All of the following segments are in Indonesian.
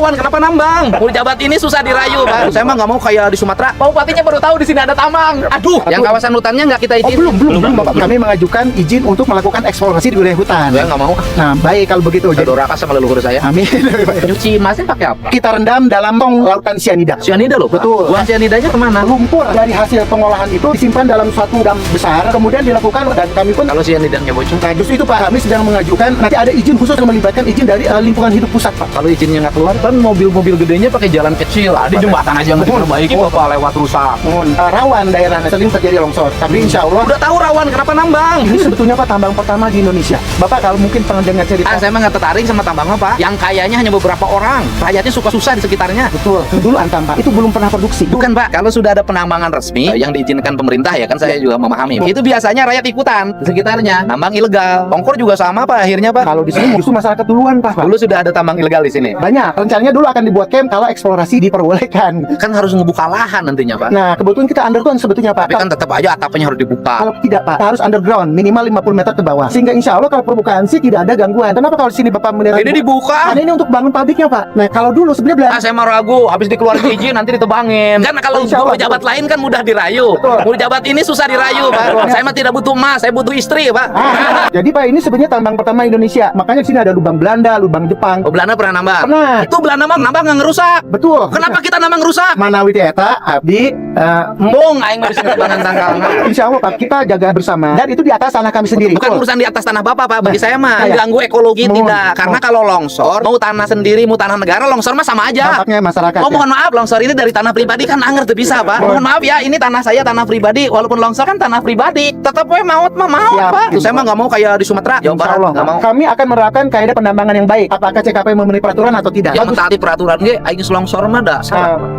rawan, kenapa nambang? Jabat ini susah dirayu, Pak. Saya mah nggak mau kayak di Sumatera. Bupatinya baru tahu di sini ada tambang. Aduh, yang kawasan hutannya nggak kita izin. Belum, Bapak. Kami mengajukan izin untuk melakukan eksplorasi di wilayah hutan. Saya nggak mau. Nah, baik kalau begitu. Saya doraka sama leluhur saya. Amin. Nyuci emasnya pakai apa? Kita rendam dalam tong lautan sianida. Sianida loh, Pak. Betul. Buang sianidanya kemana? Lumpur dari hasil pengolahan itu disimpan dalam suatu dam besar, kemudian dilakukan, dan kami pun Kalau sianidanya bocor. nah, justru itu Pak, kami sedang mengajukan nanti ada izin khusus yang melibatkan izin dari lingkungan hidup pusat, Pak. Kalau izinnya nggak keluar, kan mobil-mobil gedenya pakai jalan kecil. Di jembatan aja yang diperbaiki, Bapak lewat rusak. Rawan daerahnya sering terjadi longsor, tapi insya Allah Udah tahu rawan, kenapa nambang? ini sebetulnya Pak tambang pertama di Indonesia. Bapak kalau mungkin pernah dengar cerita. Saya mah nggak tertarik sama tambangnya, Pak. Yang kayanya hanya beberapa orang. Rakyatnya suka susah di sekitarnya. Betul, dulu Antam Pak, itu belum pernah produksi. Bukan, Pak, kalau sudah ada penambangan resmi yang diizinkan pemerintah ya kan, saya juga memahami. Itu biasanya rakyat ikutan di sekitarnya, nambang ilegal. Ongkor juga sama, Pak, akhirnya, Pak. Kalau di sini justru masyarakat duluan Pak. Dulu sudah ada tambang ilegal di sini. Banyak, rencananya dulu akan dibuat camp kalau eksplorasi diperbolehkan. Kan harus ngebuka lahan nantinya, Pak. Nah, kebetulan kita underground sebetulnya Pak. Tapi kan tetap aja atapnya harus dibuka. Kalau tidak Pak, harus underground minimal 50 meter ke bawah. Sehingga insya Allah kalau permukaan sih tidak ada gangguan. Kenapa kalau di sini Bapak melihat Ini dibuka. Karena ini untuk bangun pabriknya Pak. Nah, kalau dulu sebenarnya Saya mah ragu, habis dikeluarin izin nanti ditebangin. Kan kalau Insya Allah, pejabat lain kan mudah dirayu. Betul. Pejabat ini susah dirayu, Pak. Saya mah tidak butuh emas, saya butuh istri, Pak. Jadi Pak, ini sebenarnya tambang pertama Indonesia. Makanya di sini ada lubang Belanda, lubang Jepang. Oh, Belanda pernah nambang? Pernah. Itu Belanda mah nambang nggak ngerusak. Betul. Kenapa kita nambang ngerusak? Manawi Eta, Abdi, Embung, aing mah bisa nebangan tanggal. insya Allah Pak, kita jaga bersama. Dan itu di atas tanah kami sendiri. Bukan Betul. urusan di atas tanah Bapak, Pak. Bagi saya mah Iya. ganggu ekologi Mohon. tidak. Karena kalau longsor, mau tanah sendiri, mau tanah negara, longsor mah sama aja. Dampaknya masyarakat. Oh, mohon maaf, longsor ini dari tanah pribadi kan anger tuh bisa, Pak. Mohon maaf ya, ini tanah saya, tanah pribadi. Walaupun longsor kan tanah pribadi, tetap we maut mah maut, Siap. Pak. Saya mah nggak mau kayak di Sumatera, Jawa Insya Barat, Allah. nggak mau. Kami akan menerapkan kaidah penambangan yang baik. Apakah CKP memenuhi peraturan atau tidak? Yang mentaati peraturan ge, aing longsor mah dah.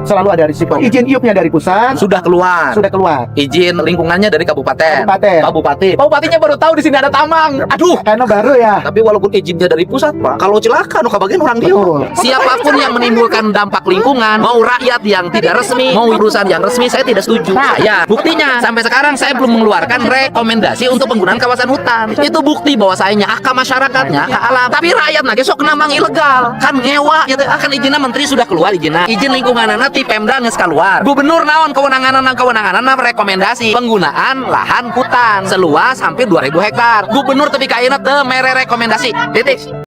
Selalu ada risiko. Izin IUP-nya dari pusat Sudah keluar. sudah keluar. Izin lingkungannya dari kabupaten. Kabupaten. Bupatinya baru tahu di sini ada tambang. Aduh. Karena baru ya. Tapi walaupun izinnya dari pusat, Pak, kalau celaka nu kabagian orang dia. Betul. Siapapun yang menimbulkan dampak lingkungan, mau rakyat yang tidak resmi, mau urusan yang resmi, saya tidak setuju. Ya, buktinya sampai sekarang saya belum mengeluarkan rekomendasi untuk penggunaan kawasan hutan. Itu bukti bahwa saya ke masyarakatnya, ke alam. Tapi rakyat nah sok nambang ilegal. Kan ngewa gitu. Akan izinnya menteri sudah keluar izinnya. Izin lingkunganana ti Pemda geus keluar. Gubernur naon kewenanganana rekomendasi penggunaan lahan hutan seluas hampir 2000 hektar. Gubernur tapi kaina teu mere rekomendasi. Titik.